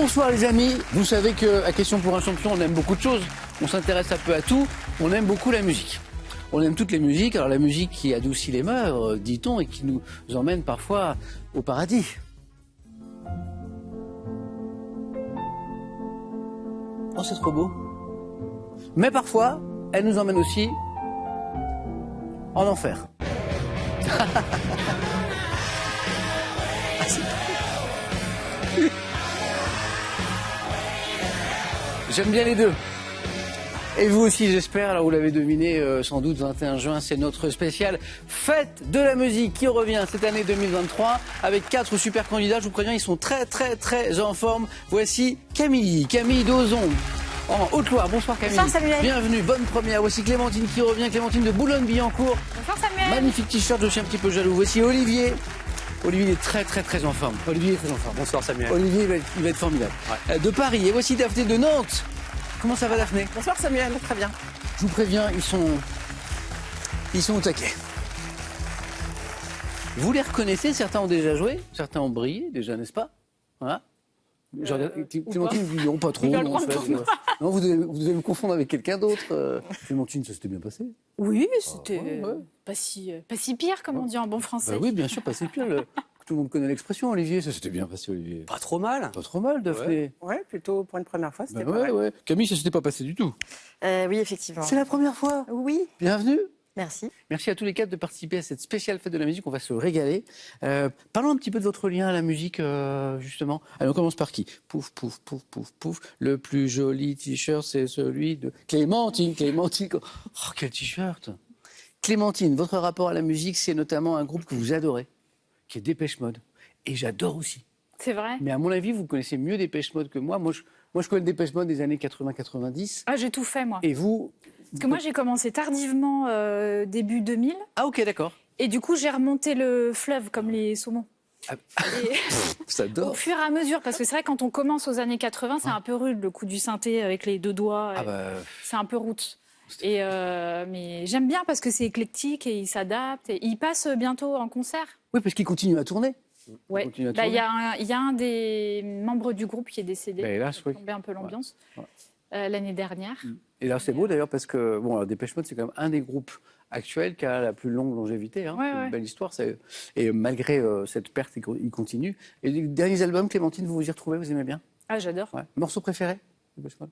Bonsoir les amis, vous savez qu'à Question pour un champion, on aime beaucoup de choses, on s'intéresse un peu à tout, on aime beaucoup la musique. On aime toutes les musiques, alors la musique qui adoucit les mœurs, dit-on, et qui nous emmène parfois au paradis. Oh, c'est trop beau. Mais parfois, elle nous emmène aussi en enfer. J'aime bien les deux. Et vous aussi, j'espère. Alors, vous l'avez deviné, sans doute, 21 juin, c'est notre spéciale Fête de la musique qui revient cette année 2023 avec 4 super candidats. Je vous préviens, ils sont très en forme. Voici Camille d'Ozon, en Haute-Loire. Bonsoir Camille. Bonsoir Samuel. Bienvenue, bonne première. Voici Clémentine qui revient, Clémentine de Boulogne-Billancourt. Bonsoir Samuel. Magnifique t-shirt, je suis un petit peu jaloux. Voici Olivier. Olivier est très en forme. Olivier est très en forme. Bonsoir Samuel. Olivier, il va être formidable. Ouais. De Paris. Et voici Daphné de Nantes. Comment ça va Daphné? Bonsoir Samuel, très bien. Je vous préviens, ils sont au taquet. Vous les reconnaissez? Certains ont déjà joué, certains ont brillé déjà, n'est-ce pas? Voilà. Clémentine dit non, pas trop. Non, non, vous devez me confondre avec quelqu'un d'autre. Clémentine, ça s'était bien passé? Oui, c'était pas si pire, comme on dit en bon français. Bah oui, bien sûr, pas si pire. Tout le monde connaît l'expression, Olivier. Ça s'était bien passé, Olivier. Pas trop mal. Pas trop mal, Daphné. Ouais, plutôt pour une première fois, c'était pas mal. Ouais. Camille, ça s'était pas passé du tout. Oui, effectivement. C'est la première fois. Oui. Bienvenue. Merci. Merci à tous les quatre de participer à cette spéciale fête de la musique. On va se régaler. Parlons un petit peu de votre lien à la musique, justement. Allez, on commence par qui? Pouf. Le plus joli t-shirt, c'est celui de Clémentine. Oh, quel t-shirt! Clémentine, votre rapport à la musique, c'est notamment un groupe que vous adorez, qui est Dépêche Mode. Et j'adore aussi. C'est vrai. Mais à mon avis, vous connaissez mieux Dépêche Mode que moi. Moi, je connais Dépêche Mode des années 80-90. Ah, j'ai tout fait, moi. Et vous? Parce que moi, j'ai commencé tardivement, début 2000. Ah, ok, d'accord. Et du coup, j'ai remonté le fleuve comme les saumons. J'adore. Au fur et à mesure, parce que c'est vrai, quand on commence aux années 80, c'est un peu rude, le coup du synthé avec les deux doigts. C'est un peu route. Mais j'aime bien parce que c'est éclectique et il s'adapte. Et il passe bientôt en concert. Oui, parce qu'il continue à tourner. Ouais. Il y a un des membres du groupe qui est décédé. Hélas, oui. Tombé un peu l'ambiance l'année dernière. Et là, c'est beau d'ailleurs parce que Dépêche Mode, c'est quand même un des groupes actuels qui a la plus longue longévité. Hein. C'est une belle histoire. Et malgré cette perte, il continue. Et les derniers albums, Clémentine, vous vous y retrouvez? Vous aimez bien? Ah, j'adore. Ouais. Morceau préféré, Dépêche Mode?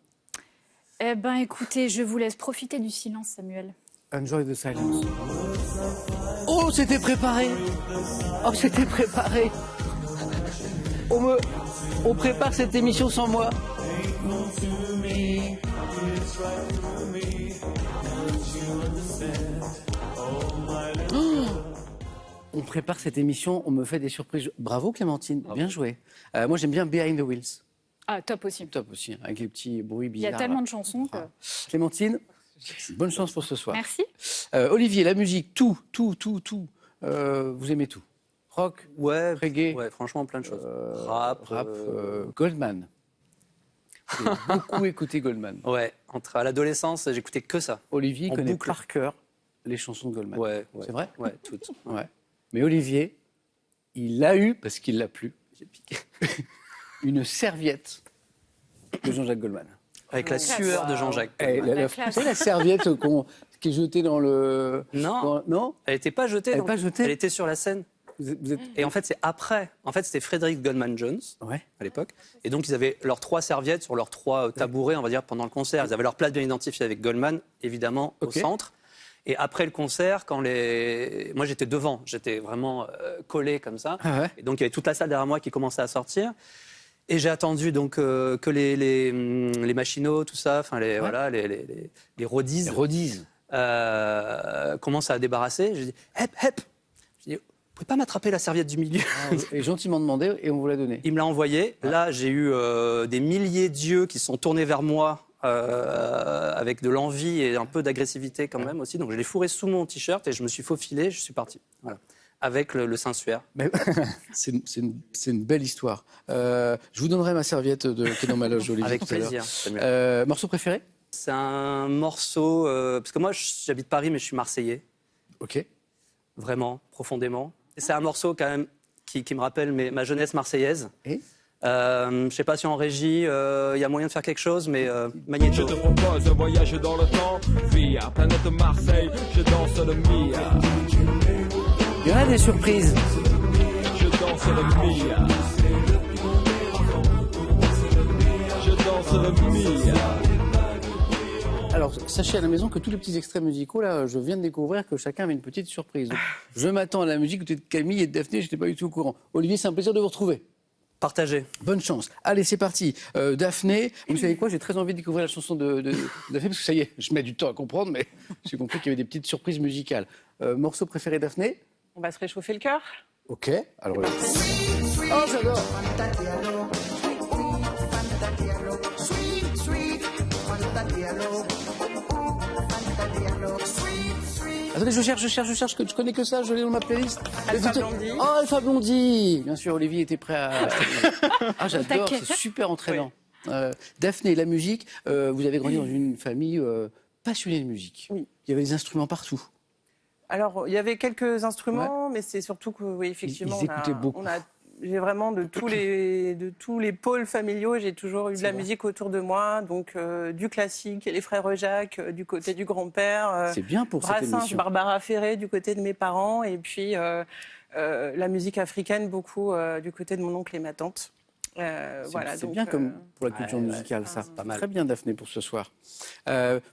Eh ben, écoutez, je vous laisse profiter du silence, Samuel. Enjoy the silence. Oh, c'était préparé. Oh, c'était préparé. On prépare cette émission sans moi. Oh, on prépare cette émission, on me fait des surprises. Bravo Clémentine, bien joué. Moi j'aime bien Behind the Wheels. Ah, top aussi. Top aussi, avec les petits bruits bizarres. Il y a tellement de chansons que... Clémentine, bonne chance pour ce soir. Merci. Olivier, la musique, tout. Vous aimez tout? Rock, reggae. Ouais, franchement, plein de choses. Rap, Goldman. J'ai beaucoup écouté Goldman. Ouais, à l'adolescence, j'écoutais que ça. Olivier connaît par cœur les chansons de Goldman. Ouais. C'est vrai? Ouais, toutes. Ouais. Mais Olivier, il l'a eu, parce qu'il l'a plu, j'ai piqué. Une serviette de Jean-Jacques Goldman. Avec la sueur de Jean-Jacques. Vous savez, la serviette qui est jetée dans le... Non. Non, elle n'était pas jetée. Elle était sur la scène. Et en fait, c'est après. En fait, c'était Frédéric Goldman Jones, à l'époque. Et donc, ils avaient leurs 3 serviettes sur leurs 3 tabourets, on va dire, pendant le concert. Ils avaient leur place bien identifiée avec Goldman, évidemment, au centre. Et après le concert, moi, j'étais devant. J'étais vraiment collé comme ça. Et donc, il y avait toute la salle derrière moi qui commençait à sortir. Et j'ai attendu donc que les machinos, tout ça, enfin les roadies, commencent à débarrasser. J'ai dit hep. J'ai dit, vous pouvez pas m'attraper la serviette du milieu? Et gentiment demandé, et on vous l'a donné. Il me l'a envoyé. Là, j'ai eu des milliers d'yeux qui sont tournés vers moi avec de l'envie et un peu d'agressivité quand même aussi. Donc je l'ai fourré sous mon t-shirt et je me suis faufilé. Je suis parti. Voilà. Avec le Saint-Suaire. C'est une belle histoire. Je vous donnerai ma serviette qui est dans ma loge, Olivier. Avec plaisir. Morceau préféré? C'est un morceau... parce que moi, j'habite Paris, mais je suis marseillais. Ok. Vraiment, profondément. Et c'est un morceau quand même qui me rappelle ma jeunesse marseillaise. Je sais pas si en régie, il y a moyen de faire quelque chose, mais Magnéto. Je te propose un voyage dans le temps, via planète Marseille, je danse le Mia. Il y en a des surprises. Je danse le Mia. Je danse le Mia. Alors, sachez à la maison que tous les petits extraits musicaux, là, je viens de découvrir que chacun avait une petite surprise. Donc, je m'attends à la musique de Camille et de Daphné, je n'étais pas du tout au courant. Olivier, c'est un plaisir de vous retrouver. Partagez. Bonne chance. Allez, c'est parti. Daphné, vous savez quoi, j'ai très envie de découvrir la chanson de Daphné, parce que ça y est, je mets du temps à comprendre, mais j'ai compris qu'il y avait des petites surprises musicales. Morceau préféré, Daphné? On va se réchauffer le cœur. Ok, alors... Oh, j'adore. Attendez, je cherche, je connais que ça, je l'ai dans ma playlist. Alpha Blondie. Oh, Alpha Blondie. Bien sûr, Olivier était prêt à... Ah, j'adore, c'est super entraînant. Oui. Daphné, la musique, vous avez grandi dans une famille passionnée de musique. Oui. Il y avait des instruments partout. Alors, il y avait quelques instruments, mais c'est surtout que, oui, effectivement, ils écoutaient beaucoup. J'ai vraiment de tous les pôles familiaux, j'ai toujours eu de la musique autour de moi, donc du classique, et les frères Jacques du côté du grand-père, c'est bien pour cette émission. Barbara Ferré du côté de mes parents, et puis la musique africaine beaucoup du côté de mon oncle et ma tante. Voilà, c'est bien comme pour la culture musicale, ça. Pas mal. Très bien, Daphné, pour ce soir.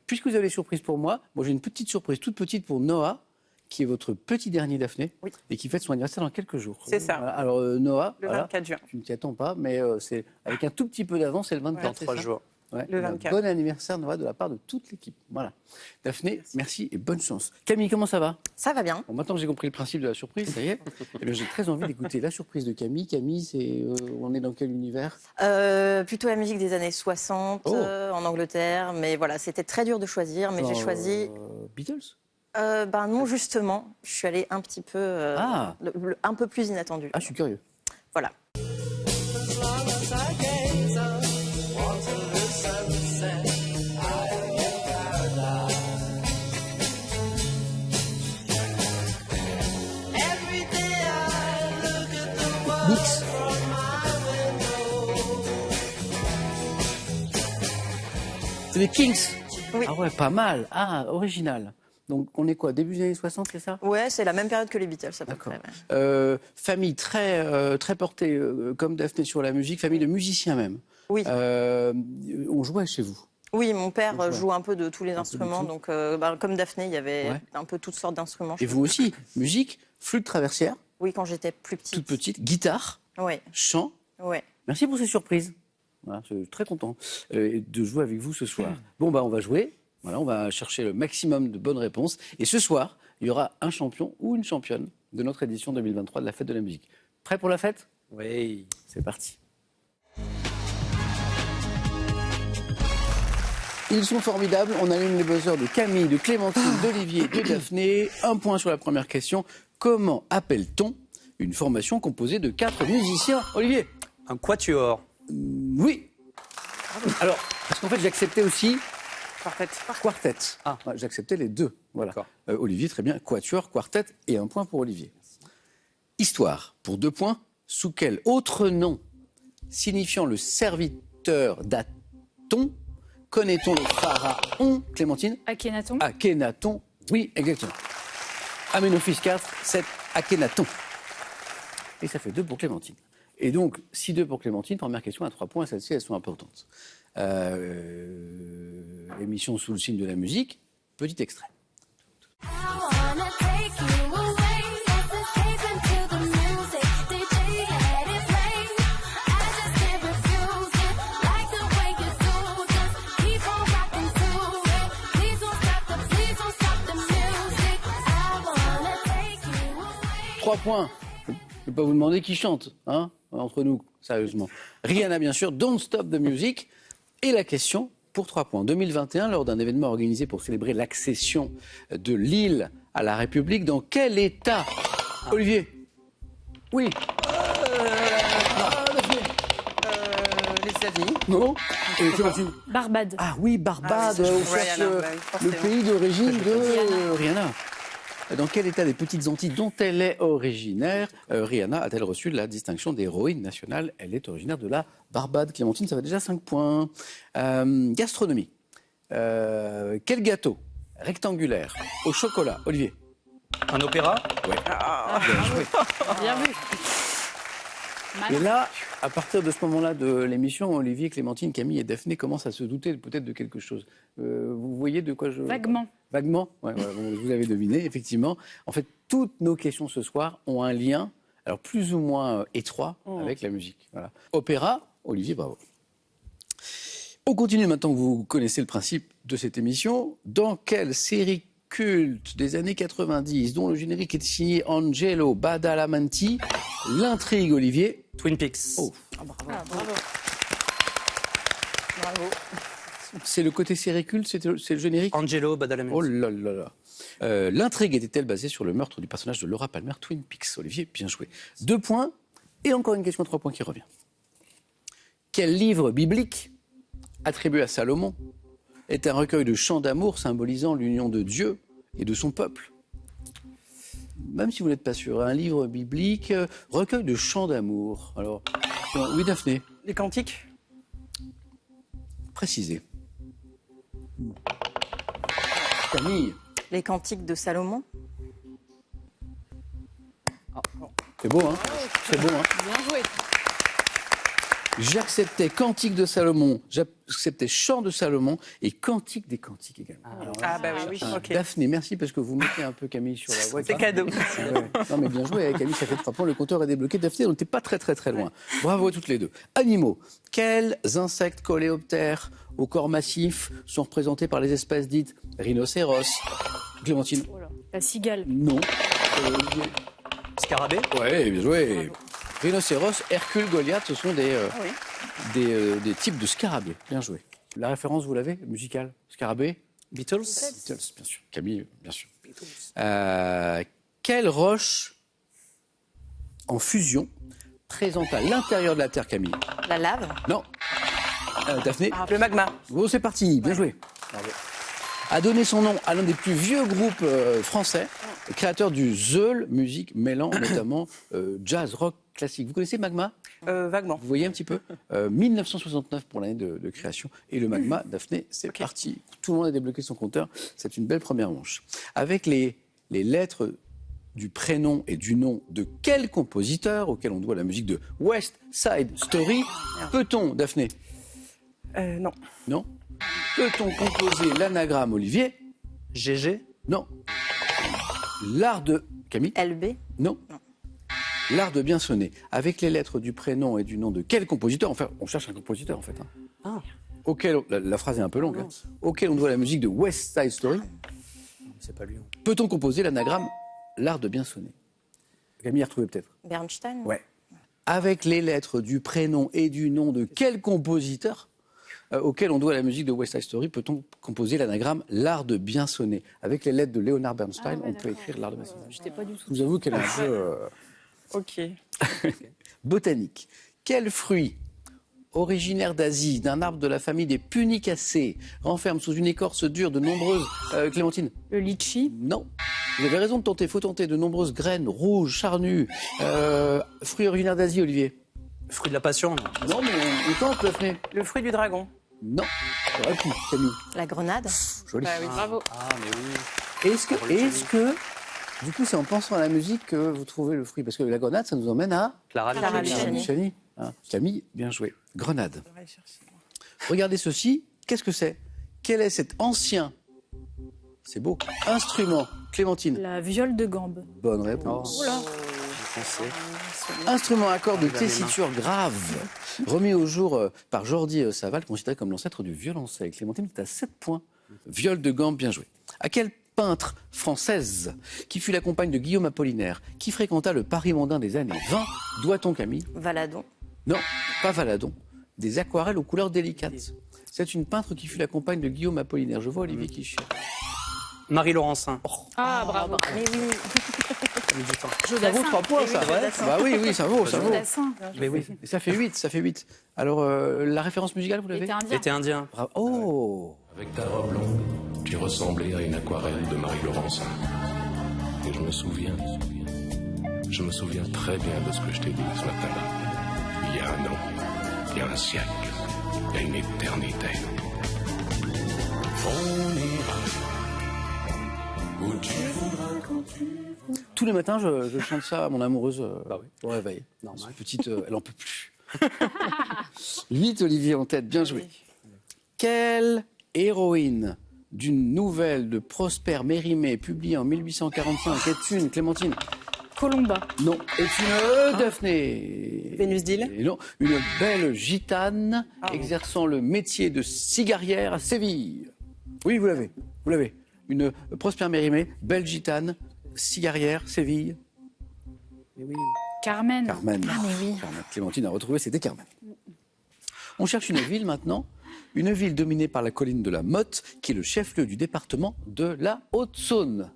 Puisque vous avez des surprises pour moi, j'ai une petite surprise toute petite pour Noah, qui est votre petit dernier, Daphné, oui. Et qui fête son anniversaire dans quelques jours. C'est ça. Voilà. Alors, Noah, le 24 juin. Tu ne t'y attends pas, mais c'est avec un tout petit peu d'avance, c'est le 24. Dans 3 jours. Ouais, le 24. Bon anniversaire, Noah, de la part de toute l'équipe. Voilà. Daphné, merci et bonne chance. Camille, comment ça va? Ça va bien. Bon, maintenant que j'ai compris le principe de la surprise, ça y est. J'ai très envie d'écouter la surprise de Camille. Camille, on est dans quel univers? Plutôt la musique des années 60, en Angleterre. Mais voilà, c'était très dur de choisir, mais j'ai choisi... Beatles? Non, justement, je suis allée un petit peu, un peu plus inattendu. Ah, je suis curieux. Voilà. Mix. C'est les Kings. Oui. Ah ouais, pas mal. Ah, original. Donc, on est quoi, début des années 60, c'est ça? Ouais, c'est la même période que les Beatles, à peu près. Ouais. Famille très portée, comme Daphné, sur la musique, famille de musiciens même. Oui. On jouait chez vous? Oui, mon père joue un peu de tous les instruments, donc comme Daphné, il y avait un peu toutes sortes d'instruments. Et vous aussi? Musique, flûte traversière? Oui, quand j'étais plus petite. Toute petite, guitare? Oui. Chant? Oui. Merci pour ces surprises. Voilà, je suis très content de jouer avec vous ce soir. Bon, on va jouer. Voilà, on va chercher le maximum de bonnes réponses. Et ce soir, il y aura un champion ou une championne de notre édition 2023 de la Fête de la musique. Prêt pour la fête? Oui. C'est parti. Ils sont formidables. On allume les buzzers de Camille, de Clémentine, d'Olivier, de Daphné. Un point sur la première question. Comment appelle-t-on une formation composée de 4 musiciens? Olivier? Un quatuor. Oui. Alors, parce qu'en fait, j'acceptais aussi... Quartet. Ah. Ouais, j'acceptais les deux. Voilà. Olivier, très bien. Quatuor, quartet et un point pour Olivier. Histoire, pour 2 points. Sous quel autre nom signifiant le serviteur d'Aton connaît-on le pharaon? Clémentine? Akhenaton. Akhenaton, oui, exactement. Amenophis IV, c'est Akhenaton. Et ça fait 2 pour Clémentine. Et donc, si 2 pour Clémentine, première question à 3 points, celles-ci, elles sont importantes. Émission sous le signe de la musique, petit extrait. Trois points. Je ne vais pas vous demander qui chante, hein, entre nous, sérieusement. Rihanna, bien sûr, Don't Stop the Music. Et la question pour 3 points. En 2021, lors d'un événement organisé pour célébrer l'accession de l'île à la République, dans quel État? Olivier? Oui. Les États-Unis. Non. Barbade. Ah oui, Barbade, le pays d'origine de Rihanna. Dans quel état des Petites Antilles dont elle est originaire, Rihanna a-t-elle reçu la distinction d'héroïne nationale? Elle est originaire de la Barbade. Clémentine, ça va déjà 5 points. Gastronomie. Quel gâteau rectangulaire au chocolat, Olivier? Un opéra? Ouais. Bien joué. Bien vu. Et là, à partir de ce moment-là de l'émission, Olivier, Clémentine, Camille et Daphné commencent à se douter peut-être de quelque chose. Vous voyez de quoi je... Vaguement. Vaguement, ouais, vous avez deviné, effectivement. En fait, toutes nos questions ce soir ont un lien, alors plus ou moins étroit, avec la musique. Voilà. Opéra, Olivier, bravo. On continue maintenant que vous connaissez le principe de cette émission. Dans quelle série culte des années 90, dont le générique est signé Angelo Badalamenti, l'intrigue, Olivier? Twin Peaks. Oh. Bravo. Bravo. C'est le côté série culte, c'est le générique? Angelo Badalamenti. Oh là là là. L'intrigue était-elle basée sur le meurtre du personnage de Laura Palmer, Twin Peaks? Olivier, bien joué. 2 points, et encore une question 3 points qui revient. Quel livre biblique, attribué à Salomon, est un recueil de chants d'amour symbolisant l'union de Dieu et de son peuple? Même si vous n'êtes pas sûr, un livre biblique, recueil de chants d'amour. Alors, oui, Daphné? Les Cantiques? Précisez. Camille? Les Cantiques de Salomon? C'est beau, hein? C'est beau, hein? Bien joué. J'acceptais Cantique de Salomon, j'acceptais Chant de Salomon et Cantique des Cantiques également. Ah bah oui, ok. Daphné, merci parce que vous mettez un peu Camille sur la voie. C'est cadeau. Ouais. Non mais bien joué, Camille, ça fait 3 points, le compteur est débloqué. Daphné, on n'était pas très loin. Bravo à toutes les deux. Animaux. Quels insectes coléoptères au corps massif sont représentés par les espèces dites rhinocéros? Clémentine? La cigale. Non. Scarabée? Ouais, bien joué. Rhinocéros, Hercule, Goliath, ce sont des types de scarabées. Bien joué. La référence, vous l'avez, musicale? Scarabée? Beatles? Beatles, bien sûr. Camille, bien sûr. Quelle roche en fusion présente à l'intérieur de la Terre, Camille? La lave? Non. Daphné? Le magma. Bon, c'est parti. Bien joué. Bravo. A donné son nom à l'un des plus vieux groupes français, créateur du Zeul, musique mêlant notamment jazz, rock, classique. Vous connaissez Magma? Vaguement. Vous voyez un petit peu 1969 pour l'année de création. Et le Magma, Daphné, c'est parti. Tout le monde a débloqué son compteur. C'est une belle première manche. Avec les lettres du prénom et du nom de quel compositeur auquel on doit la musique de West Side Story peut-on, Daphné? Non. Non. Peut-on composer l'anagramme, Olivier? GG? Non. L'art de... Camille? LB? Non. L'art de bien sonner. Avec les lettres du prénom et du nom de quel compositeur? Enfin, on cherche un compositeur, en fait. Auquel... La phrase est un peu longue. Hein. Auquel on doit la musique de West Side Story. C'est pas lui. Peut-on composer l'anagramme l'art de bien sonner? Camille a retrouvé peut-être. Bernstein? Ouais. Avec les lettres du prénom et du nom de quel compositeur auquel on doit la musique de West Side Story, peut-on composer l'anagramme l'art de bien sonner? Avec les lettres de Leonard Bernstein, on peut écrire l'art de bien sonner. Je pas du tout. Je vous avoue qu'elle est un peu... Ok. Botanique. Quel fruit, originaire d'Asie, d'un arbre de la famille des punicacées, renferme sous une écorce dure de nombreuses... Clémentine? Le litchi? Non. Vous avez raison de tenter, faut tenter de nombreuses graines rouges, charnues. Fruit originaire d'Asie, Olivier? Fruit de la passion? Non, mais on tente, Daphné. Le fruit du dragon? Non. Ça aurait pu, Camille. La grenade? Joli. Bah oui. Bravo. Ah, mais oui. Est-ce que, du coup, c'est en pensant à la musique que vous trouvez le fruit? Parce que la grenade, ça nous emmène à... Clara Luciani. Luciani. Hein. Camille, bien joué. Grenade. Regardez ceci. Qu'est-ce que c'est? Quel est cet ancien, c'est beau, instrument? Clémentine? La viole de gambe. Bonne réponse. Oh là. Instrument à cordes de tessiture grave, remis au jour par Jordi Saval, considéré comme l'ancêtre du violoncelle. Clémentine, tu as 7 points. Viol de gambe, bien joué. À quelle peintre française, qui fut la compagne de Guillaume Apollinaire, qui fréquenta le Paris mondain des années 20, doit-on, Camille? Valadon? Non, pas Valadon. Des aquarelles aux couleurs délicates. C'est une peintre qui fut la compagne de Guillaume Apollinaire. Je vois Olivier qui cherche. Marie Laurencin. Ah, bravo. Mais oui. Ça vaut 3 points, ça. Bah oui, ça vaut. Jodassin. Mais oui, et ça fait 8. Alors, la référence musicale, vous l'avez? L'été indien. L'été indien. Bravo. Oh! Avec ta robe longue, tu ressemblais à une aquarelle de Marie Laurencin. je me souviens. Je me souviens très bien de ce que je t'ai dit ce matin-là. Il y a un an, il y a un siècle, il y a une éternité. On ira où tu voudras quand tu voudras. Tous les matins, je chante ça à mon amoureuse au réveil. Normal. Petite, elle en peut plus. 8, Olivier en tête, bien joué. Quelle héroïne d'une nouvelle de Prosper Mérimée publiée en 1845 est une, Clémentine? Colomba. Non, est une Daphné. Vénus d'Île. Et non, une belle gitane exerçant le métier de cigarière à Séville. Oui, vous l'avez, vous l'avez. Une Prosper Mérimée, belle gitane, cigarière, Séville. Mais oui. Carmen. Carmen. Ah, mais oui. Carmen. Clémentine a retrouvé, c'était Carmen. On cherche une ville maintenant, une ville dominée par la colline de la Motte, qui est le chef-lieu du département de la Haute-Saône.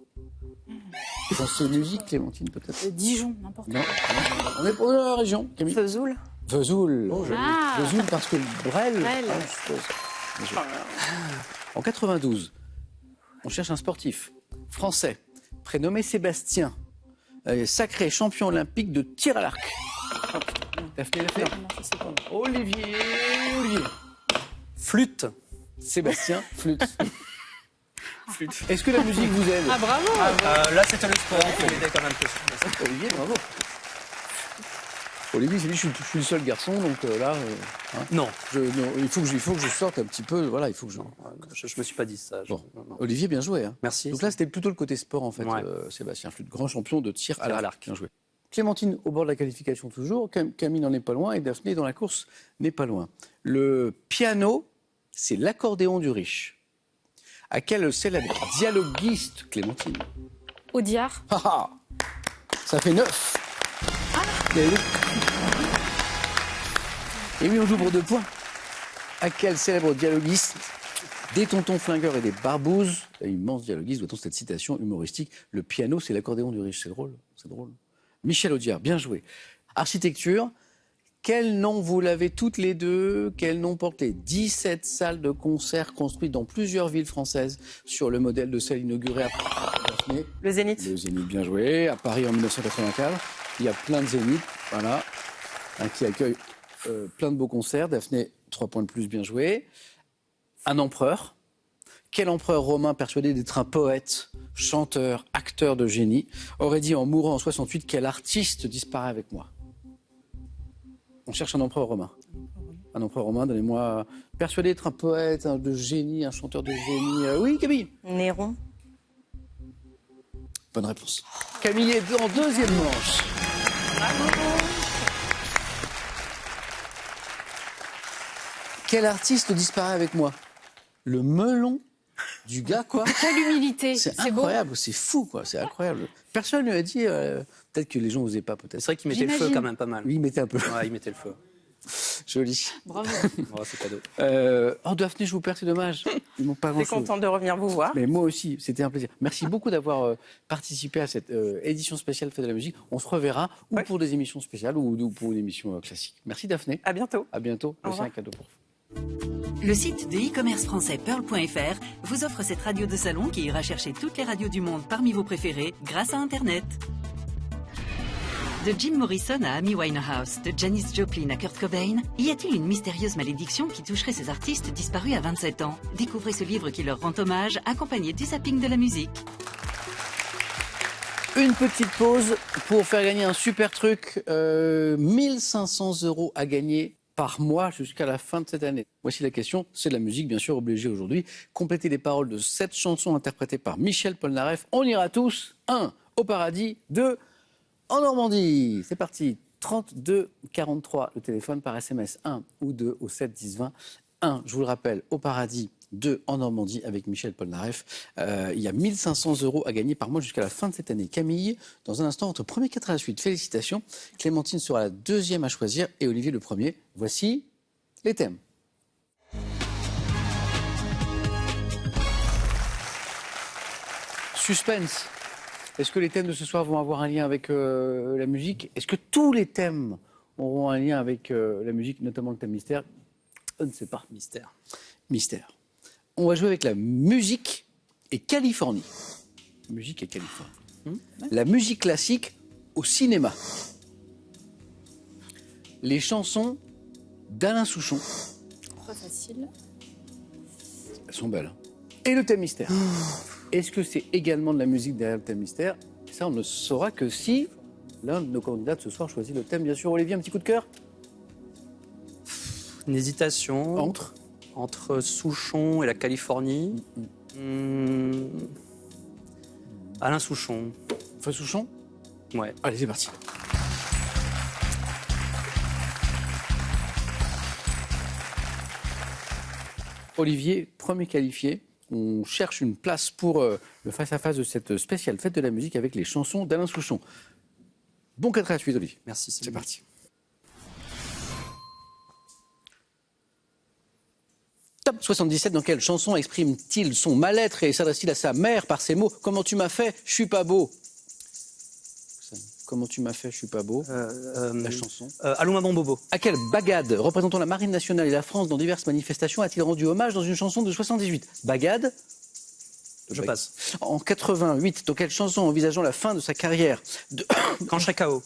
Pensez musique, Clémentine, peut-être? Dijon, n'importe Non, quoi. on est pour la région, Camille. Vesoul. Vesoul. Ah. Vesoul parce que Brel. Brel. Ah, je suppose. Bien joué. En 92, on cherche un sportif français, prénommé Sébastien, sacré champion olympique de tir à l'arc. Daphné l'a fait. Olivier. Flûte. Sébastien, flûte. Est-ce que la musique vous aide? Ah, bravo. Là, c'était le sport qui m'aidait quand même plus. Olivier, bravo. Olivier, c'est lui, je suis le seul garçon, donc là, Non. il faut que je sorte un petit peu. Voilà, il faut que je. Je me suis pas dit ça. Bon. Olivier, bien joué. Hein. Merci. Donc là, c'était plutôt le côté sport, en fait, Ouais. Sébastien Flûte, grand champion de tir à Tir à l'arc. l'arc. Bien joué. Clémentine, au bord de la qualification toujours. Camille n'en est pas loin et Daphné, dans la course, n'est pas loin. Le piano, c'est l'accordéon du riche. À quel célèbre dialoguiste, Clémentine? Audiard. Ah ah. Ça fait 9. Et oui. Et oui, on joue pour 2 points. À quel célèbre dialoguiste, des tontons flingueurs et des barbouzes, immense dialoguiste, doit-on cette citation humoristique? Le piano, c'est l'accordéon du riche. C'est drôle, c'est drôle. Michel Audiard, bien joué. Architecture, quel nom, vous l'avez toutes les deux, quel nom portent les 17 salles de concert construites dans plusieurs villes françaises sur le modèle de celle inaugurée à Daphné? Le Zénith. Le Zénith, bien joué. À Paris en 1984. Il y a plein de Zéniths, voilà, qui accueillent plein de beaux concerts. Daphné, 3 points de plus, bien joué. Un empereur. Quel empereur romain persuadé d'être un poète, chanteur, acteur de génie aurait dit en mourant en 68 quel artiste disparaît avec moi? On cherche un empereur romain. Un empereur romain, donnez-moi. Persuadé d'être un poète, de génie, un chanteur de génie. Oui, Camille? Néron. Bonne réponse. Camille est en deuxième manche. Quel artiste disparaît avec moi? Le melon du gars, quoi. Quelle humilité. C'est beau. incroyable, c'est fou, quoi. C'est incroyable. Personne ne lui a dit. Peut-être que les gens n'osaient pas, peut-être. C'est vrai qu'il mettait le feu quand même pas mal. Oui, il mettait un peu. Ouais, il mettait le feu. Joli. Bravo. Oh, c'est cadeau. Oh, Daphné, je vous perds, c'est dommage. Ils m'ont pas Je suis grand-chose. contente de revenir vous voir. Mais moi aussi, c'était un plaisir. Merci beaucoup d'avoir participé à cette édition spéciale Fête de la musique. On se reverra ou pour des émissions spéciales ou pour une émission classique. Merci Daphné. À bientôt. À bientôt. Au C'est revoir. un cadeau pour vous. Le site de e-commerce français Pearl.fr vous offre cette radio de salon qui ira chercher toutes les radios du monde parmi vos préférées grâce à Internet. De Jim Morrison à Amy Winehouse, de Janis Joplin à Kurt Cobain, y a-t-il une mystérieuse malédiction qui toucherait ces artistes disparus à 27 ans? Découvrez ce livre qui leur rend hommage, accompagné du zapping de la musique. Une petite pause pour faire gagner un super truc. 1500 € à gagner par mois jusqu'à la fin de cette année. Voici la question, c'est de la musique bien sûr obligée aujourd'hui. Complétez les paroles de 7 chansons interprétées par Michel Polnareff. On ira tous. 1 au paradis, 2 en Normandie. C'est parti. 32 43 le téléphone par SMS 1 ou 2 au 7 10 20. 1, je vous le rappelle, au paradis, 2 en Normandie avec Michel Polnareff. Il y a 1500 € à gagner par mois jusqu'à la fin de cette année. Camille, dans un instant, votre premier 4 à la suite. Félicitations. Clémentine sera la deuxième à choisir et Olivier le premier. Voici les thèmes. Suspense. Est-ce que les thèmes de ce soir vont avoir un lien avec la musique? Est-ce que tous les thèmes auront un lien avec la musique, notamment le thème mystère? On ne sait pas. Mystère. Mystère. On va jouer avec la musique et Californie. Musique et Californie. La musique classique au cinéma. Les chansons d'Alain Souchon. Pas facile. Elles sont belles. Et le thème mystère. Est-ce que c'est également de la musique derrière le thème mystère? Ça, on ne saura que si l'un de nos candidats de ce soir choisit le thème. Bien sûr, Olivier, un petit coup de cœur? Une hésitation. Entre Souchon et la Californie. Alain Souchon. Enfin, Souchon? Ouais. Allez, c'est parti. Olivier, premier qualifié. On cherche une place pour le face-à-face de cette spéciale fête de la musique avec les chansons d'Alain Souchon. Bon 4 à la suite, Olivier. Merci. C'est parti. Top 77, dans quelle chanson exprime-t-il son mal-être et s'adresse-t-il à sa mère par ces mots? Comment tu m'as fait, je suis pas beau. Comment tu m'as fait, je suis pas beau. La chanson. Allons maman Bobo. À quelle bagade représentant la Marine nationale et la France dans diverses manifestations a-t-il rendu hommage dans une chanson de 78? Bagade. Je passe. En 88, dans quelle chanson envisageant la fin de sa carrière Quand je serai KO.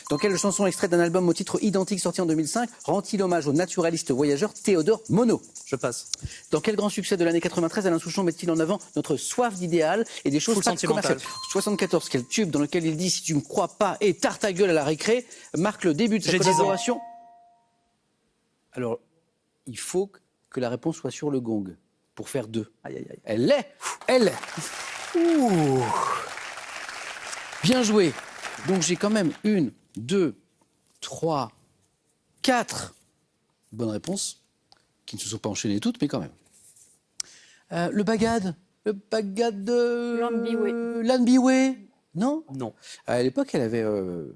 Dans quelle chanson extraite d'un album au titre identique sorti en 2005 rend-il hommage au naturaliste voyageur Théodore Monod? Je passe. Dans quel grand succès de l'année 93 Alain Souchon met-il en avant notre soif d'idéal et des choses pas commerciales? 74, quel tube dans lequel il dit si tu me crois pas et tarte ta gueule à la récré marque le début de sa collaboration? Alors, il faut que la réponse soit sur le gong pour faire 2. Aïe, aïe, aïe. Elle l'est. Ouh. Bien joué. Donc j'ai quand même 1, 2, 3, 4 bonnes réponses, qui ne se sont pas enchaînées toutes, mais quand même. Le bagade de... L'Anbiway. Non? Non. À l'époque, elle avait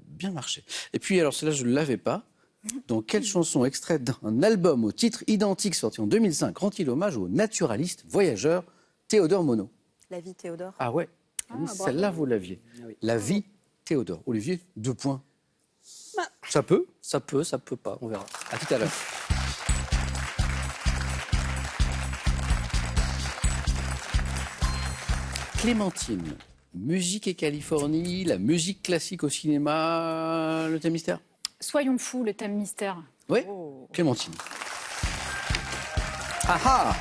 bien marché. Et puis, alors celle-là, je ne l'avais pas. Dans quelle chanson extraite d'un album au titre identique sorti en 2005 rend-il hommage au naturaliste voyageur Théodore Monod? La vie Théodore. Ah ouais, celle-là, vous l'aviez. Oui. La vie Théodore. Olivier, 2 points. Ça peut? Ça peut pas, on verra. À tout à l'heure. Clémentine, musique et Californie, la musique classique au cinéma, le thème mystère? Soyons fous, le thème mystère. Oui, Clémentine. Ah ah!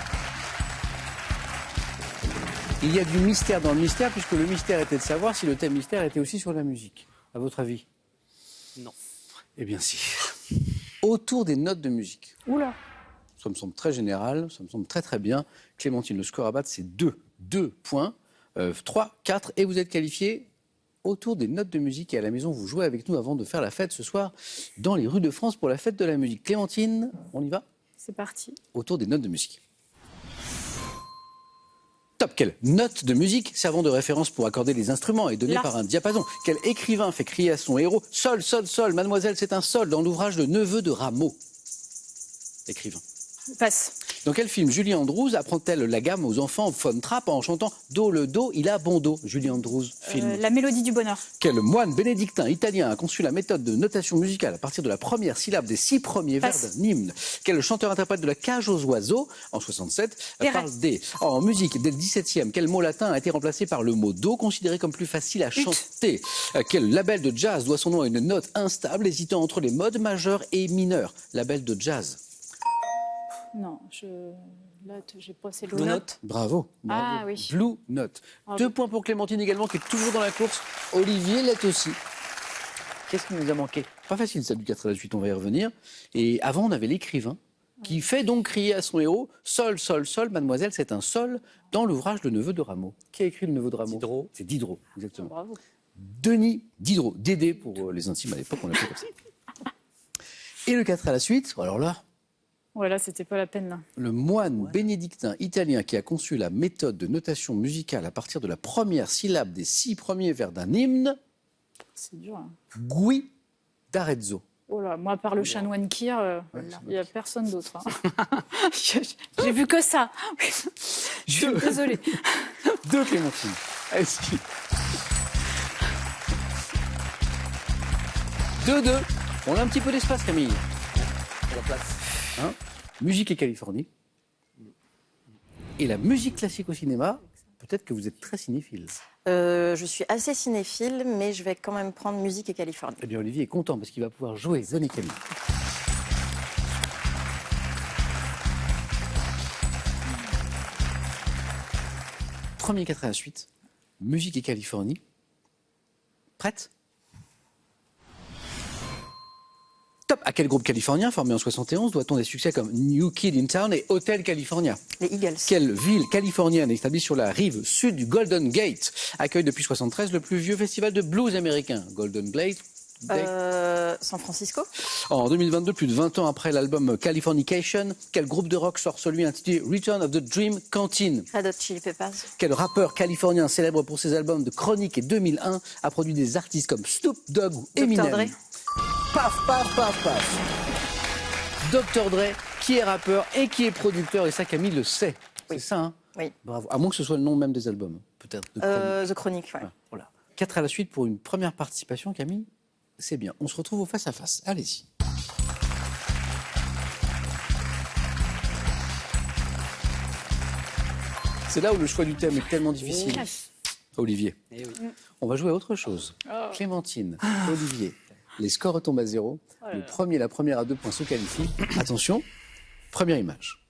Il y a du mystère dans le mystère, puisque le mystère était de savoir si le thème mystère était aussi sur la musique. À votre avis? Non. Eh bien si. Autour des notes de musique. Oula. Ça me semble très général, ça me semble très très bien. Clémentine, le score à battre, c'est 2. 2 points. 3, 4, et vous êtes qualifié autour des notes de musique. Et à la maison, vous jouez avec nous avant de faire la fête ce soir dans les rues de France pour la fête de la musique. Clémentine, on y va? C'est parti. Autour des notes de musique. Top. Quelle note de musique servant de référence pour accorder les instruments est donnée par un diapason? Quel écrivain fait crier à son héros « Sol, sol, sol, mademoiselle, c'est un sol » dans l'ouvrage Le Neveu de Rameau? Écrivain. Passe. Dans quel film Julie Andrews apprend-elle la gamme aux enfants Von Trapp en chantant « Do, le do, il a bon do » Julie Andrews, film. La mélodie du bonheur. Quel moine bénédictin italien a conçu la méthode de notation musicale à partir de la première syllabe des 6 premiers vers d'un hymne? Quel chanteur-interprète de La Cage aux oiseaux, en 67, parle des... En musique, dès le 17e, quel mot latin a été remplacé par le mot do, considéré comme plus facile à chanter? Quel label de jazz doit son nom à une note instable, hésitant entre les modes majeurs et mineurs? Label de jazz. Non, là, j'ai pas ces Blue Note. Bravo. Ah oui. Blue Note. Bravo. 2 points pour Clémentine également, qui est toujours dans la course. Olivier l'est aussi. Qu'est-ce qui nous a manqué? Pas facile, ça, du 4 à la suite, on va y revenir. Et avant, on avait l'écrivain qui fait donc crier à son héros « Sol, sol, sol, mademoiselle, c'est un sol » dans l'ouvrage Le Neveu de Rameau. Qui a écrit Le Neveu de Rameau? Diderot. C'est Diderot, exactement. Bravo. Denis Diderot. Dédé pour les intimes à l'époque, on l'appelait comme ça. Et le 4 à la suite, alors là... Voilà, c'était pas la peine. Là. Le moine bénédictin italien qui a conçu la méthode de notation musicale à partir de la première syllabe des 6 premiers vers d'un hymne. C'est dur. Hein. Gui d'Arezzo. Oh là, moi, par le chanoine Kir, il n'y a personne d'autre. Hein. J'ai vu que ça. Je suis désolée. 2 Clémentine. Est-ce que... 2-2. On a un petit peu d'espace, Camille. La place. Hein, musique et Californie. Et la musique classique au cinéma, peut-être que vous êtes très cinéphile. Je suis assez cinéphile, mais je vais quand même prendre musique et Californie. Eh bien, Olivier est content parce qu'il va pouvoir jouer. Venez, Camille. Premier 4 à la suite, musique et Californie. Prête? Top. À quel groupe californien, formé en 71, doit-on des succès comme New Kid in Town et Hotel California? Les Eagles. Quelle ville californienne établie sur la rive sud du Golden Gate accueille depuis 1973 le plus vieux festival de blues américain? Golden Gate. San Francisco. En 2022, plus de 20 ans après l'album Californication, quel groupe de rock sort celui intitulé Return of the Dream Canteen? Red Hot Chili Peppers. Quel rappeur californien célèbre pour ses albums de Chronique et 2001 a produit des artistes comme Snoop Dogg ou Eminem? Dr. Dre. Paf, paf, paf, paf. Dr. Dre, qui est rappeur et qui est producteur, et ça Camille le sait. Oui. C'est ça, hein? Oui. Bravo. À moins que ce soit le nom même des albums, peut-être. The Chronique, ouais. Ah, voilà. 4 à la suite pour une première participation, Camille. C'est bien. On se retrouve au face-à-face. Allez-y. C'est là où le choix du thème est tellement difficile. Olivier, on va jouer à autre chose. Clémentine, Olivier, les scores retombent à 0. Le premier et la première à 2 points se qualifient. Attention, première image.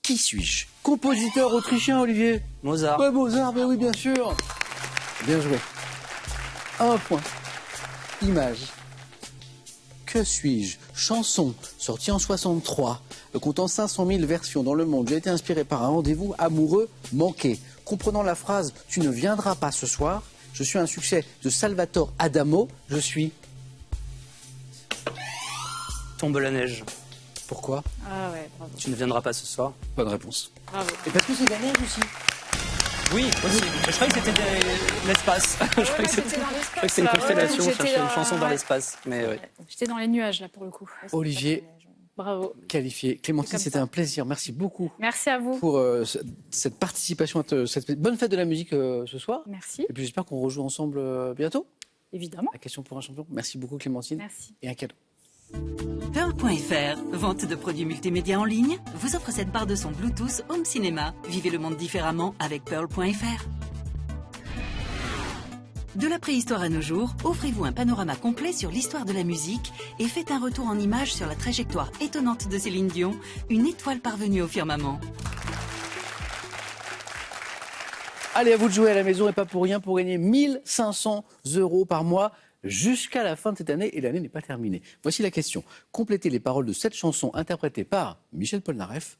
Qui suis-je? Compositeur autrichien, Olivier? Mozart. Ouais, Mozart, mais oui, bien sûr. Bien joué. 1 point. Image. Que suis-je? Chanson, sortie en 63, comptant 500 000 versions dans le monde. J'ai été inspiré par un rendez-vous amoureux manqué. Comprenant la phrase « Tu ne viendras pas ce soir », je suis un succès de Salvatore Adamo. Je suis... Tombe la neige. Pourquoi? Ah ouais, bravo. Tu ne viendras pas ce soir. Bonne réponse. Bravo. Et parce que c'est la neige aussi. Oui, aussi. Je croyais que c'était l'espace. Je croyais que c'était une constellation, chercher une chanson dans l'espace. Mais ouais. J'étais dans les nuages, là, pour le coup. Olivier, Bravo. qualifié. Clémentine, Comme c'était ça. un plaisir. Merci beaucoup Merci à vous. pour cette participation, cette bonne fête de la musique ce soir. Merci. Et puis j'espère qu'on rejoue ensemble bientôt. Évidemment. La question pour un champion. Merci beaucoup, Clémentine. Merci. Et un cadeau. Pearl.fr, vente de produits multimédia en ligne, vous offre cette barre de son Bluetooth Home Cinéma. Vivez le monde différemment avec Pearl.fr. De la préhistoire à nos jours, offrez-vous un panorama complet sur l'histoire de la musique et faites un retour en images sur la trajectoire étonnante de Céline Dion, une étoile parvenue au firmament. Allez, à vous de jouer à la maison et pas pour rien pour gagner 1 500 € par mois jusqu'à la fin de cette année. Et l'année n'est pas terminée. Voici la question. Complétez les paroles de cette chanson interprétée par Michel Polnareff.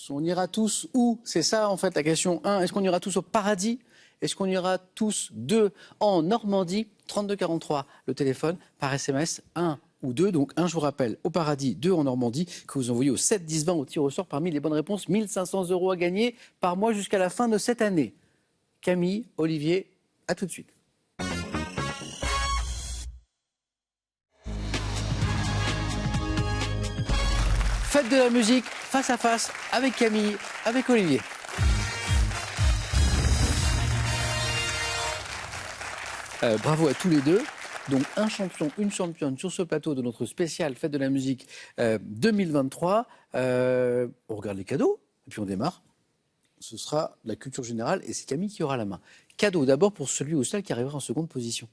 On ira tous où? C'est ça en fait la question 1. Est-ce qu'on ira tous au paradis? Est-ce qu'on ira tous 2 en Normandie? 3243 le téléphone, par SMS 1 ou 2. Donc 1, je vous rappelle, au paradis, 2 en Normandie, que vous envoyez au 7 10 20 au tir au sort parmi les bonnes réponses. 1 500 € à gagner par mois jusqu'à la fin de cette année. Camille, Olivier, à tout de suite. Fête de la musique, face à face, avec Camille, avec Olivier. Bravo à tous les deux. Donc un champion, une championne sur ce plateau de notre spécial Fête de la musique 2023. On regarde les cadeaux et puis on démarre. Ce sera la culture générale et c'est Camille qui aura la main. Cadeau d'abord pour celui ou celle qui arrivera en seconde position.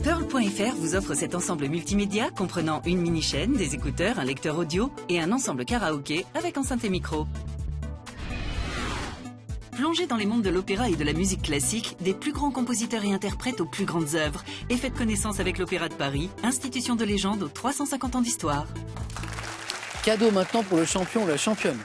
Pearl.fr vous offre cet ensemble multimédia comprenant une mini-chaîne, des écouteurs, un lecteur audio et un ensemble karaoké avec enceinte et micro. Plongez dans les mondes de l'opéra et de la musique classique, des plus grands compositeurs et interprètes aux plus grandes œuvres, et faites connaissance avec l'Opéra de Paris, institution de légende aux 350 ans d'histoire. Cadeau maintenant pour le champion ou la championne.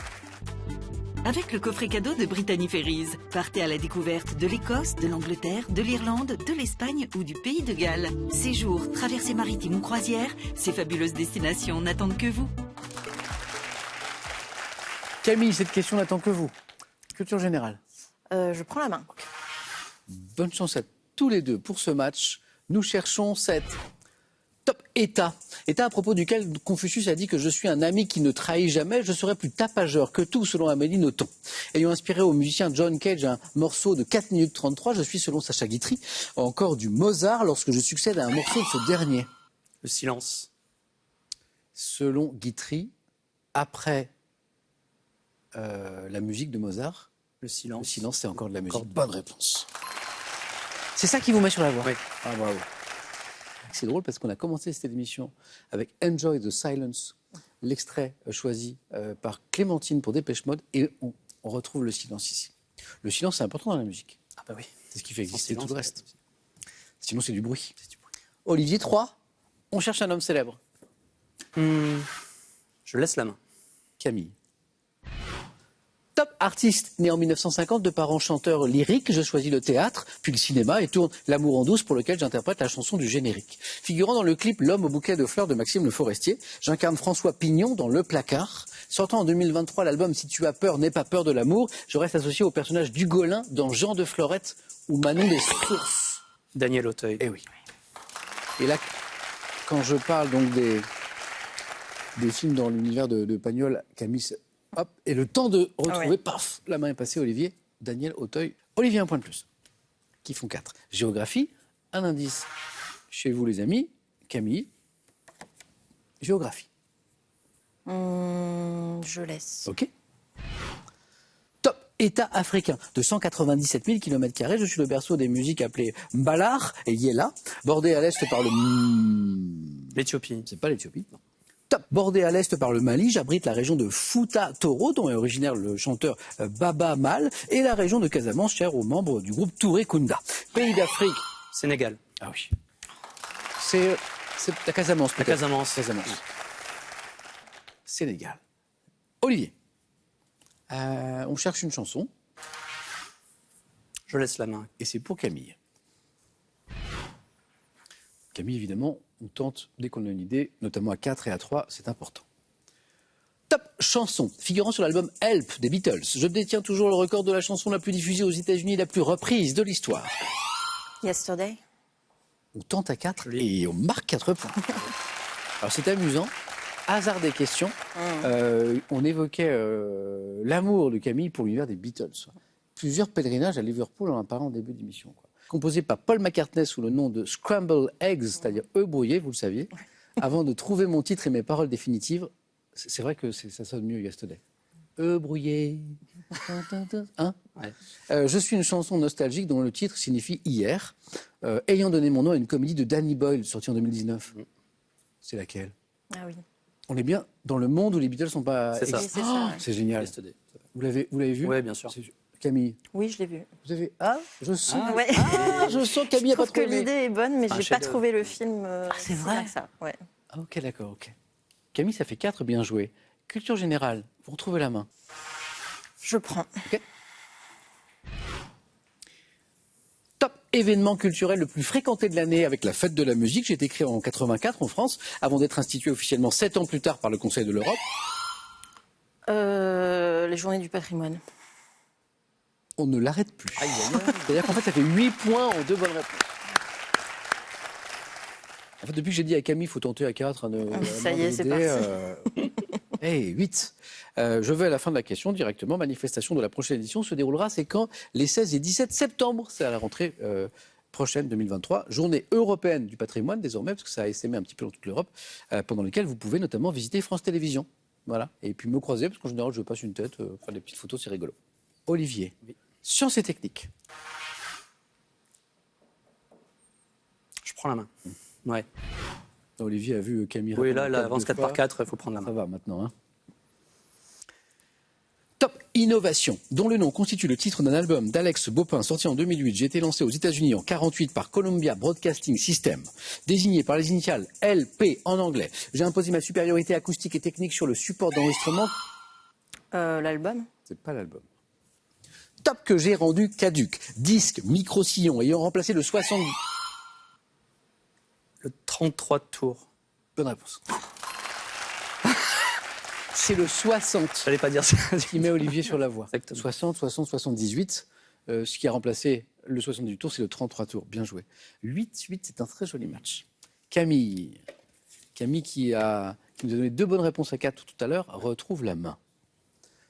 Avec le coffret cadeau de Brittany Ferries, partez à la découverte de l'Écosse, de l'Angleterre, de l'Irlande, de l'Espagne ou du Pays de Galles. Séjours, traversées maritimes ou croisières, ces fabuleuses destinations n'attendent que vous. Camille, cette question n'attend que vous. Culture générale. Je prends la main. Bonne chance à tous les deux pour ce match. Nous cherchons cette Top, État. État à propos duquel Confucius a dit que je suis un ami qui ne trahit jamais, je serai plus tapageur que tout, selon Amélie Nothomb. Ayant inspiré au musicien John Cage un morceau de 4 minutes 33, je suis, selon Sacha Guitry, encore du Mozart lorsque je succède à un morceau de ce dernier. Le silence. Selon Guitry, après la musique de Mozart, le silence, c'est encore de la musique. Bonne réponse. C'est ça qui vous met sur la voie. Oui. Ah, bravo. C'est drôle parce qu'on a commencé cette émission avec Enjoy the Silence, l'extrait choisi par Clémentine pour Dépêche Mode, et on retrouve le silence ici. Le silence, c'est important dans la musique. Ah bah oui. C'est ce qui fait exister tout le reste. Sinon, c'est du bruit. Olivier, 3, on cherche un homme célèbre. Je laisse la main. Camille. Top, artiste, né en 1950 de parents chanteurs lyriques, je choisis le théâtre, puis le cinéma et tourne L'amour en douce pour lequel j'interprète la chanson du générique. Figurant dans le clip L'homme au bouquet de fleurs de Maxime Le Forestier, j'incarne François Pignon dans Le Placard. Sortant en 2023 l'album Si tu as peur, n'aie pas peur de l'amour, je reste associé au personnage d'Hugolin dans Jean de Florette ou Manon des Sources. Daniel Auteuil. Eh oui. Et là, quand je parle donc des films dans l'univers de Pagnol, Camille... Hop, et le temps de retrouver, paf, la main est passée, Olivier, Daniel Auteuil. Olivier, un point de plus, qui font 4. Géographie, un indice chez vous les amis. Camille, géographie. Je laisse. Ok. Top, État africain de 197 000 km², je suis le berceau des musiques appelées Mbalar et Yela, bordé à l'est par le... L'Éthiopie. C'est pas l'Éthiopie, non. Top, bordé à l'est par le Mali, j'abrite la région de Fouta Toro, dont est originaire le chanteur Baba Mal, et la région de Casamance, chère aux membres du groupe Touré Kunda. Pays d'Afrique. Sénégal. Ah oui. C'est la Casamance. La Casamance. Sénégal. Olivier. On cherche une chanson. Je laisse la main. Et c'est pour Camille. Camille, évidemment, on tente, dès qu'on a une idée, notamment à 4 et à 3, c'est important. Top, chanson, figurant sur l'album Help des Beatles. Je détiens toujours le record de la chanson la plus diffusée aux États-Unis et la plus reprise de l'histoire. Yesterday. On tente à 4 et on marque 4 points. Alors c'est amusant, hasard des questions, on évoquait l'amour de Camille pour l'univers des Beatles. Plusieurs pèlerinages à Liverpool en parlant en début d'émission, quoi. Composé par Paul McCartney sous le nom de Scrambled Eggs, c'est-à-dire œufs brouillés, vous le saviez, avant de trouver mon titre et mes paroles définitives. C'est vrai que ça sonne mieux, Yesterday. Œufs brouillés. Hein je suis une chanson nostalgique dont le titre signifie hier, ayant donné mon nom à une comédie de Danny Boyle sortie en 2019. C'est laquelle? Ah oui. On est bien dans le monde où les Beatles sont pas... C'est ça. C'est génial. Yesterday. Vous l'avez vu? Oui, bien sûr. Oui, Camille? je l'ai vu. Vous avez... je sens... je sens Camille a pas trouve que trouvé. l'idée est bonne, mais j'ai pas trouvé le film. C'est vrai ça. Ouais. Ok, d'accord, ok. Camille, ça fait 4, bien joué. Culture générale, vous retrouvez la main. Je prends. Ok. Top événement culturel le plus fréquenté de l'année avec la fête de la musique. J'ai été créé en 84 en France, avant d'être institué officiellement 7 ans plus tard par le Conseil de l'Europe. Les journées du patrimoine. On ne l'arrête plus. C'est-à-dire qu'en fait, ça fait 8 points en 2 bonnes réponses. En fait, depuis que j'ai dit à Camille, il faut tenter à 4. Ça y est, c'est parti. 8. Je vais à la fin de la question directement. Manifestation de la prochaine édition se déroulera, c'est quand? Les 16 et 17 septembre. C'est à la rentrée prochaine 2023. Journée européenne du patrimoine désormais, parce que ça a essaimé un petit peu dans toute l'Europe, pendant lesquelles vous pouvez notamment visiter France Télévisions. Voilà. Et puis me croiser, parce qu'en général, je passe une tête, faire des petites photos, c'est rigolo. Olivier, sciences et techniques. Je prends la main. Ouais. Olivier a vu Camille. Oui, là, avance 4 par 4, il faut prendre la main. Ça va maintenant. Hein. Top innovation, dont le nom constitue le titre d'un album d'Alex Baupin sorti en 2008. J'ai été lancé aux États-Unis en 48 par Columbia Broadcasting System, désigné par les initiales LP en anglais. J'ai imposé ma supériorité acoustique et technique sur le support d'enregistrement. L'album? C'est pas l'album. Top que j'ai rendu caduque. Disque, micro-sillon, ayant remplacé le 60... Le 33 tours. Bonne réponse. C'est le 60. J'allais pas dire ça. Qui met Olivier sur la voie. Exactement. 60, 60, 78. Ce qui a remplacé le 78 tours, c'est le 33 tours. Bien joué. 8, c'est un très joli match. Camille. Camille qui nous a donné 2 bonnes réponses à 4 tout à l'heure, retrouve la main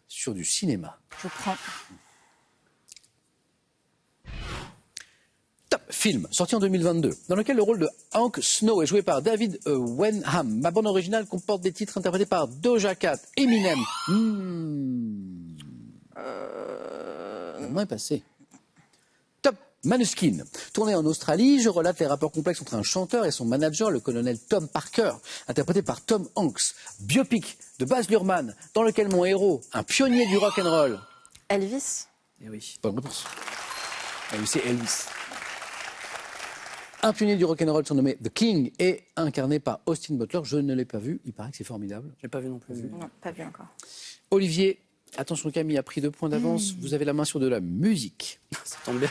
sur du cinéma. Je prends. Top film, sorti en 2022, dans lequel le rôle de Hank Snow est joué par David Wenham. Ma bande originale comporte des titres interprétés par Doja Cat, Eminem. Le moment est passé. Top Manuskin. Tourné en Australie, je relate les rapports complexes entre un chanteur et son manager, le colonel Tom Parker, interprété par Tom Hanks. Biopic de Baz Luhrmann, dans lequel mon héros, un pionnier du rock'n'roll. Elvis. Eh oui, bonne réponse. Eh oui, c'est Elvis. Un pionnier du rock'n'roll surnommé The King est incarné par Austin Butler. Je ne l'ai pas vu, il paraît que c'est formidable. Je l'ai pas vu non plus. Non, pas vu encore. Olivier, attention, Camille a pris 2 points d'avance. Vous avez la main sur de la musique. Ça tombe bien.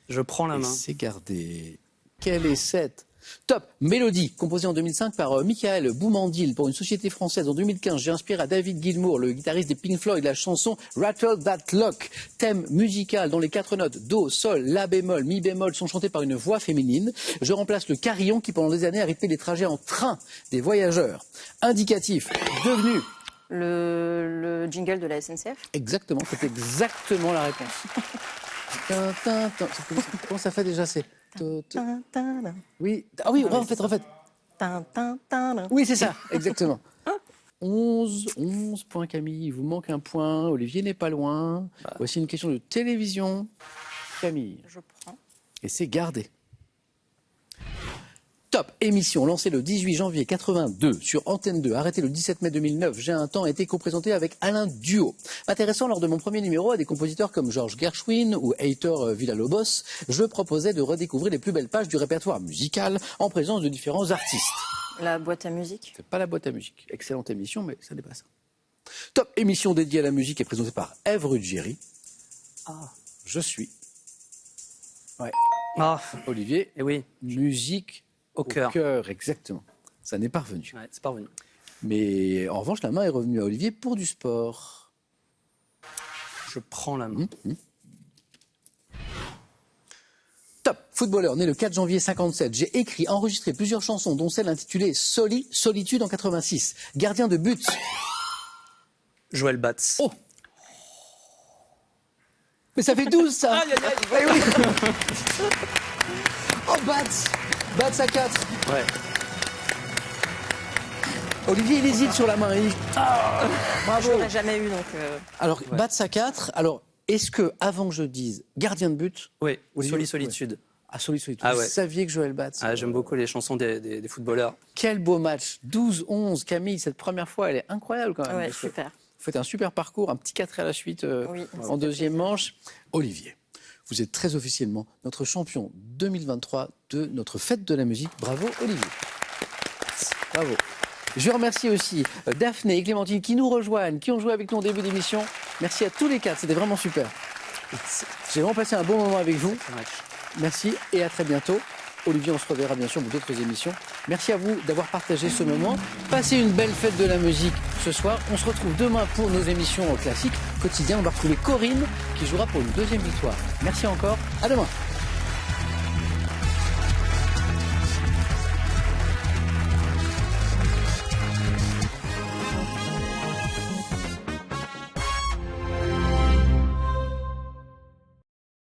Je prends la main. C'est gardé. Quelle est cette top mélodie composée en 2005 par Michael Boumandil pour une société française en 2015. J'ai inspiré à David Gilmour, le guitariste des Pink Floyd, la chanson Rattle That Lock. Thème musical dont les 4 notes do, sol, la bémol, mi bémol sont chantées par une voix féminine. Je remplace le carillon qui pendant des années a rythmé les trajets en train des voyageurs. Indicatif devenu Le jingle de la SNCF. Exactement, c'est exactement la réponse. Comment ça fait déjà? C'est oui. Ah oui, refaites. Oui, c'est ça, exactement. 11 points, Camille. Il vous manque un point. Olivier n'est pas loin. Voici une question de télévision. Camille. Je prends. Et c'est gardé. Top émission lancée le 18 janvier 82 sur Antenne 2, arrêtée le 17 mai 2009. J'ai un temps été co-présenté avec Alain Duo. M'intéressant lors de mon premier numéro à des compositeurs comme Georges Gershwin ou Heitor Villa-Lobos, je proposais de redécouvrir les plus belles pages du répertoire musical en présence de différents artistes. La boîte à musique. C'est pas la boîte à musique. Excellente émission, mais ça n'est pas ça. Top émission dédiée à la musique est présentée par Ève Ruggieri. Je suis. Ouais. Olivier. Et oui. Musique. Au cœur, exactement. Ça n'est pas revenu. Ouais, c'est pas revenu. Mais en revanche, la main est revenue à Olivier pour du sport. Je prends la main. Top footballeur, né le 4 janvier 57. J'ai écrit, enregistré plusieurs chansons, dont celle intitulée Solitude en 86. Gardien de but. Joël Batz. Oh. Mais ça fait 12, ça. Aïe, aïe, aïe. Eh oui. Oh, Batz. Batz à 4. Ouais. Olivier, il hésite sur la main. Bravo. Je l'aurais jamais eu, donc... Alors, Batz à 4. Alors, est-ce que, avant que je dise gardien de but... Oui, Olivier, Solitude. Ouais. Ah, Solitude. Ah, ouais. Vous saviez que Joël Batz... J'aime beaucoup les chansons des footballeurs. Quel beau match. 12-11. Camille, cette première fois, elle est incroyable quand même. Ouais, super. Vous faites un super parcours, un petit 4 à la suite en deuxième manche. Olivier, vous êtes très officiellement notre champion 2023 de notre fête de la musique. Bravo Olivier. Bravo. Je remercie aussi Daphné et Clémentine qui nous rejoignent, qui ont joué avec nous au début d'émission. Merci à tous les 4, c'était vraiment super. J'ai vraiment passé un bon moment avec vous. Merci et à très bientôt. Olivier, on se reverra bien sûr pour d'autres émissions. Merci à vous d'avoir partagé ce moment. Passez une belle fête de la musique ce soir. On se retrouve demain pour nos émissions classiques quotidiennes. On va retrouver Corinne qui jouera pour une deuxième victoire. Merci encore. À demain.